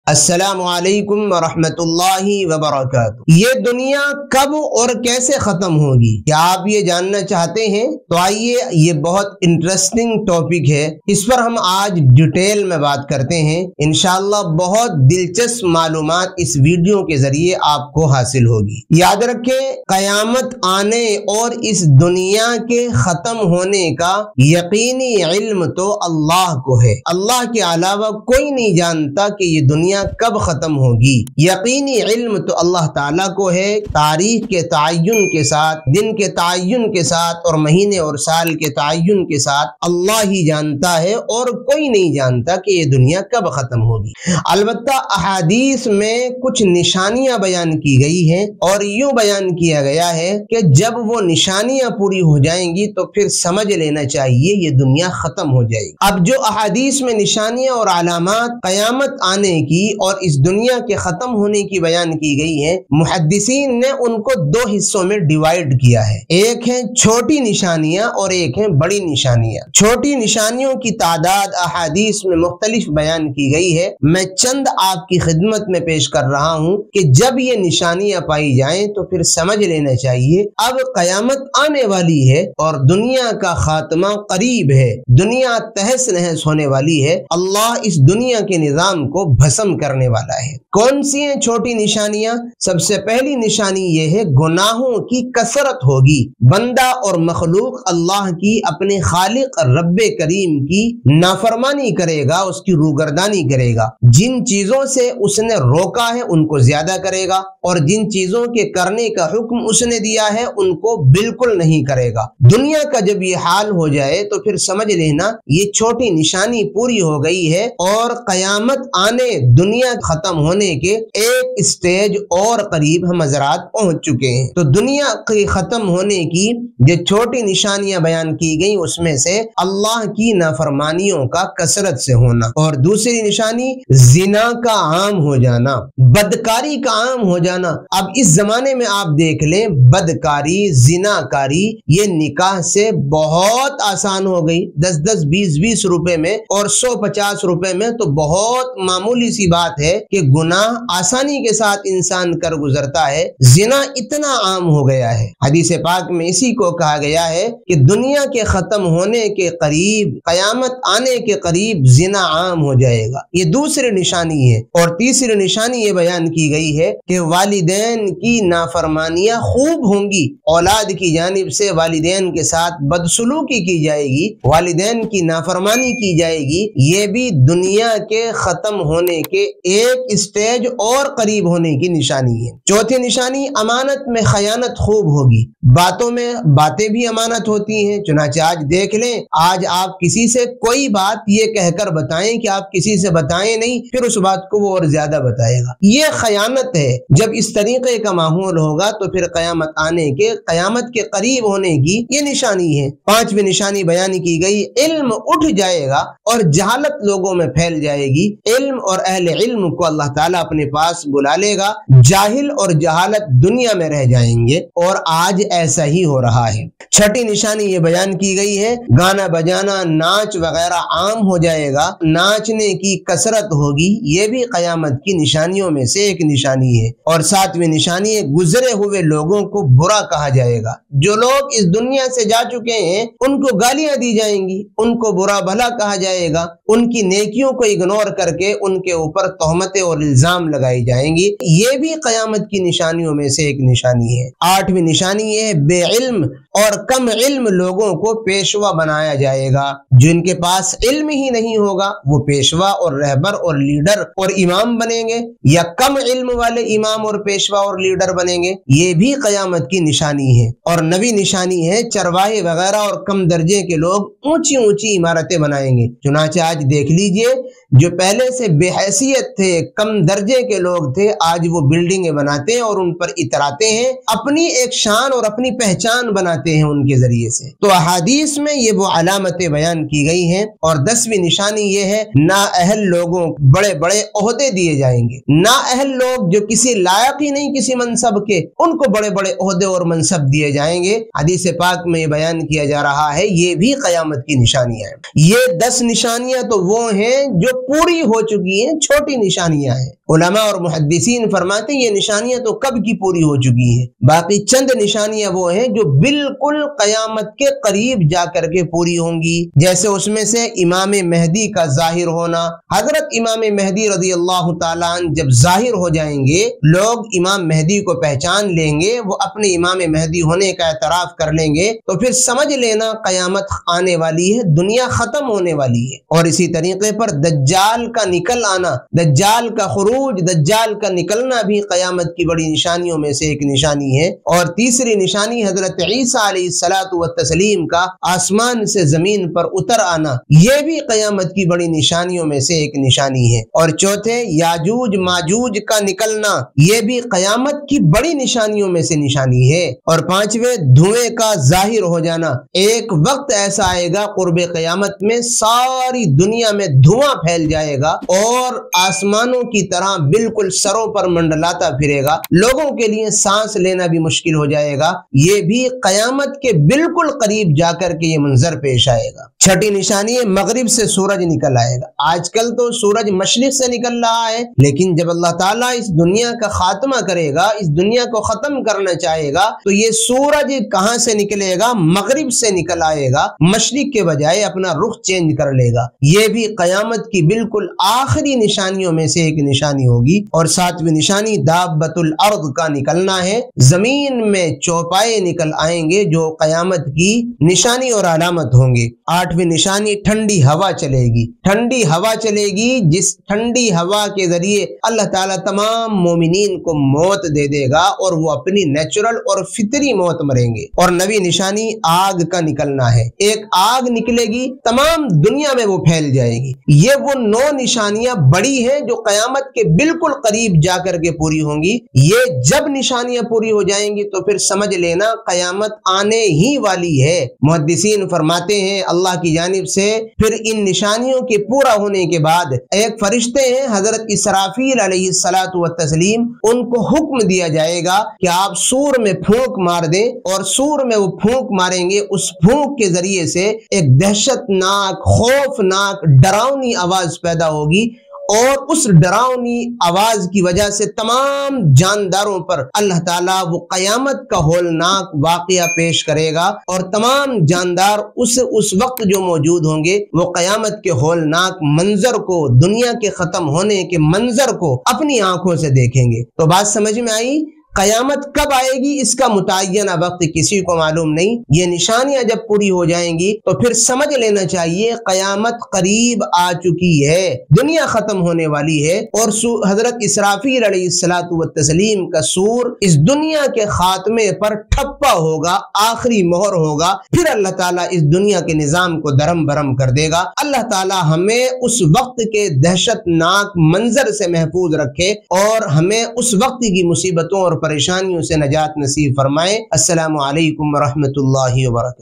अस्सलामु अलैकुम वरहमतुल्लाहि वबरकातुहू। ये दुनिया कब और कैसे खत्म होगी, क्या आप ये जानना चाहते हैं? तो आइए, ये बहुत इंटरेस्टिंग टॉपिक है, इस पर हम आज डिटेल में बात करते हैं। इंशाअल्लाह बहुत दिलचस्प मालूमात इस वीडियो के जरिए आपको हासिल होगी। याद रखें, कयामत आने और इस दुनिया के खत्म होने का यकीनी इल्म तो अल्लाह को है। अल्लाह के अलावा कोई नहीं जानता कि ये दुनिया कब खत्म होगी। यकीनी इल्म तो अल्लाह ताला को है। तारीख के तयन के साथ, दिन के तयन के साथ और महीने और साल के तयन के साथ अल्लाह ही जानता है और कोई नहीं जानता कि ये दुनिया कब खत्म होगी। अलबत्ता अहादीस में कुछ निशानियां बयान की गई हैं और यूं बयान किया गया है कि जब वो निशानियां पूरी हो जाएंगी तो फिर समझ लेना चाहिए ये दुनिया खत्म हो जाएगी। अब जो अहादीस में निशानियां और अलामात कयामत आने की और इस दुनिया के खत्म होने की बयान की गई है, मुहद्दिसीन ने उनको दो हिस्सों में डिवाइड किया है। एक है छोटी निशानियां और एक है बड़ी निशानियां। छोटी निशानियों की तादाद अहादीस में मुख्तलिफ बयान की गई है। मैं चंद आपकी खिदमत में पेश कर रहा हूं कि जब ये निशानियां पाई जाएं तो फिर समझ लेना चाहिए अब कयामत आने वाली है और दुनिया का खात्मा करीब है, दुनिया तहस नहस होने वाली है। अल्लाह इस दुनिया के निजाम को भस्म करने वाला है। कौन सी हैं छोटी निशानियां? सबसे पहली निशानी ये है, गुनाहों की कसरत होगी। बंदा और मखलूक अल्लाह की, अपने खालिक रब्बे करीम की नाफरमानी करेगा, उसकी रूगर्दानी करेगा। जिन चीजों से उसने रोका है उनको ज्यादा करेगा और जिन चीजों के करने का हुक्म उसने दिया है उनको बिल्कुल नहीं करेगा। दुनिया का जब ये हाल हो जाए तो फिर समझ लेना ये छोटी निशानी पूरी हो गई है और कयामत आने, दुनिया खत्म होने के एक स्टेज और करीब हम हज़रात पहुंच चुके हैं। तो दुनिया के खत्म होने की जो छोटी निशानियां बयान की गई उसमें से अल्लाह की नाफरमानियों का कसरत से होना और दूसरी निशानी जिना का आम हो जाना, बदकारी का आम हो जाना। अब इस जमाने में आप देख लें, बदकारी, जिनाकारी ये निकाह से बहुत आसान हो गई। 10-10, 20-20 रुपए में और 100-50 रुपए में तो बहुत मामूली सी बात है कि गुनाह आसानी के साथ इंसान कर गुजरता है। जिना इतना आम हो गया है। हदीस पाक में इसी को कहा गया है कि दुनिया के खत्म होने के करीब, कयामत आने के करीब जिना आम हो जाएगा। ये दूसरी निशानी है। और तीसरी निशानी ये बयान की गई है कि वालिदैन की नाफरमानियां खूब होंगी। औलाद की जानिब से वालिदैन के साथ बदसलूकी की जाएगी, वालिदैन की नाफरमानी की जाएगी। ये भी दुनिया के खत्म होने के एक स्टेज और करीब होने की निशानी है। चौथी निशानी, अमानत में खयानत खूब होगी। बातों में बातें भी अमानत होती हैं। चुनाचे आज देख लें, आज आप किसी से कोई बात ये कहकर बताएं कि आप किसी से बताएं नहीं, फिर उस बात को वो और ज्यादा बताएगा। ये खयानत है। जब इस तरीके का माहौल होगा तो फिर कयामत आने के, कयामत के करीब होने की ये निशानी है। पांचवी निशानी बयान की गई, इल्म उठ जाएगा और जहालत लोगों में फैल जाएगी। इल्म और अहले इल्म को अल्लाह ताला अपने पास बुला लेगा, जाहिल और जहालत दुनिया में रह जाएंगे और आज ऐसा ही हो रहा है। छठी निशानी ये बयान की गई है, गाना बजाना, नाच वगैरह आम हो जाएगा, नाचने की कसरत होगी। ये भी कयामत की निशानियों में से एक निशानी है। और सातवीं निशानी है, गुजरे हुए लोगों को बुरा कहा जाएगा। जो लोग इस दुनिया से जा चुके हैं उनको गालियां दी जाएंगी, उनको बुरा भला कहा जाएगा, उनकी नेकियों को इग्नोर करके उनके ऊपर तोहमतें और इल्जाम लगाई जाएंगी। ये भी कयामत की निशानियों में से एक निशानी है। आठवीं निशानी है, बेइल्म और कम इल्म लोगों को पेशवा बनाया जाएगा। जिनके पास इल्म ही नहीं होगा वो पेशवा और रहबर और लीडर और इमाम बनेंगे, या कम इल्म वाले इमाम और पेशवा और लीडर बनेंगे। ये भी कयामत की निशानी है। और नवी निशानी है, चरवाहे वगैरह और कम दर्जे के लोग ऊंची ऊंची इमारतें बनाएंगे। चुनाचे आज देख लीजिए, जो पहले से बेहैसियत थे, कम दर्जे के लोग थे, आज वो बिल्डिंगें बनाते हैं और उन पर इतराते हैं, अपनी एक शान और अपनी पहचान बनाते हैं उनके जरिए से। तो अहादीस में ये वो अलामतें बयान की गई हैं। और 10वीं निशानी ये है, नाअहल लोगों बड़े बड़े ओहदे दिए जाएंगे। नाअहल लोग जो किसी लायक ही नहीं किसी मनसब के, उनको बड़े बड़े ओहदे और मनसब दिए जाएंगे। हदीस पाक में ये बयान किया जा रहा है, ये भी कयामत की निशानियां हैं। ये 10 निशानियां तो वो हैं जो पूरी हो चुकी हैं, छोटी निशानियां हैं। उलमा और मुहद्दिसीन फरमाते हैं ये निशानियां तो कब की पूरी हो चुकी हैं, बाकी चंद निशानियां वो हैं जो बिल्कुल क़यामत के करीब जाकर के पूरी होंगी। जैसे उसमें से इमाम मेहदी का जाहिर होना। हजरत इमाम मेहदी रज़ियल्लाहु ताला अन्हु जब जाहिर हो जाएंगे, लोग इमाम मेहदी को पहचान लेंगे, वो अपने इमाम मेहदी होने का एतराफ कर लेंगे, तो फिर समझ लेना क़यामत आने वाली है, दुनिया खत्म होने वाली है। और इसी तरीके पर दज्जाल का निकल आना, दज्जाल का खुरूज, दज्जाल का निकलना भी क़यामत की बड़ी निशानियों में से एक निशानी है। और तीसरी निशानी हजरत ईसा अलैहिस्सलातु वत्तस्लीम का आसमान से जमीन पर उतर आना, ये भी क़यामत की बड़ी निशानियों में से एक निशानी है। और चौथे याजूज माजूज का निकलना, ये भी क़यामत की बड़ी निशानियों में से निशानी है। और पांचवें धुएं का जाहिर हो जाना। एक वक्त ऐसा आएगा कुर्बे क़यामत में सारी दुनिया में धुआं फैल जाएगा और आसमानों की तरह बिल्कुल सरों पर मंडलाता फिरेगा, लोगों के लिए सांस लेना भी मुश्किल हो जाएगा। ये भी क़यामत के बिल्कुल करीब जाकर के ये मंजर पेश आएगा। छठी निशानी है मगरिब से सूरज निकल आएगा। आजकल तो सूरज मशरिक से निकल रहा है, लेकिन जब अल्लाह ताला इस दुनिया का खात्मा करेगा, इस दुनिया को खत्म करना चाहेगा, तो ये सूरज कहां से निकलेगा? मगरिब से निकल आएगा, मशरिक के बजाय अपना रुख चेंज कर लेगा। ये भी क़यामत की बिल्कुल आखिरी निशानियों में से एक निशानी होगी। और सातवीं निशानी दाब्बतुल अर्द का निकलना है। जमीन में चौपाए निकल आएंगे जो क़यामत की निशानी और अलामत होंगे। आठवीं निशानी ठंडी हवा चलेगी। ठंडी हवा चलेगी, जिस ठंडी हवा के जरिए अल्लाह ताला तमाम मोमिनीन को मौत दे देगा और वो अपनी नेचुरल और फितरी मौत मरेंगे। और नवी निशानी आग का निकलना है। एक आग निकलेगी, तमाम दुनिया में वो फैल जाएगी। ये वो 9 निशानियां बड़ी हैं जो क़यामत के बिल्कुल करीब जाकर के पूरी होंगी। ये जब निशानियां पूरी हो जाएंगी तो फिर समझ लेना क़यामत आने ही वाली है। मुहद्दिसीन फरमाते हैं अल्लाह की जानिब से फिर इन निशानियों के पूरा होने के बाद एक फरिश्ते हैं हजरत इसराफील अलैहिस्सलातु वत्तस्लीम, उनको हुक्म दिया जाएगा कि आप सूर में फूंक मार दें। और सूर में वो फूंक मारेंगे, उस फूंक के जरिए से एक दहशतनाक, खौफनाक, डरावनी आवाज पैदा होगी और उस डरावनी आवाज की वजह से तमाम जानदारों पर अल्लाह ताला वो क़यामत का होलनाक वाक़या पेश करेगा और तमाम जानदार उस वक्त जो मौजूद होंगे वो क़यामत के होलनाक मंजर को, दुनिया के खत्म होने के मंजर को अपनी आंखों से देखेंगे। तो बात समझ में आई? क़यामत कब आएगी इसका मुतय्यना वक्त किसी को मालूम नहीं। ये निशानियां जब पूरी हो जाएंगी तो फिर समझ लेना चाहिए क़यामत करीब आ चुकी है, दुनिया खत्म होने वाली है। और हजरत इसराफील अलैहिस्सलातु वत्तस्लीम का सूर इस दुनिया के खात्मे पर ठप्पा होगा, आखिरी मोहर होगा। फिर अल्लाह ताला इस दुनिया के निजाम को दरम बरम कर देगा। अल्लाह ताला हमें उस वक्त के दहशतनाक मंजर से महफूज रखे और हमें उस वक्त की मुसीबतों और परेशानियों से नजात नसीब फरमाए। अस्सलामु अलैकुम व रहमतुल्लाहि व बरकातहू।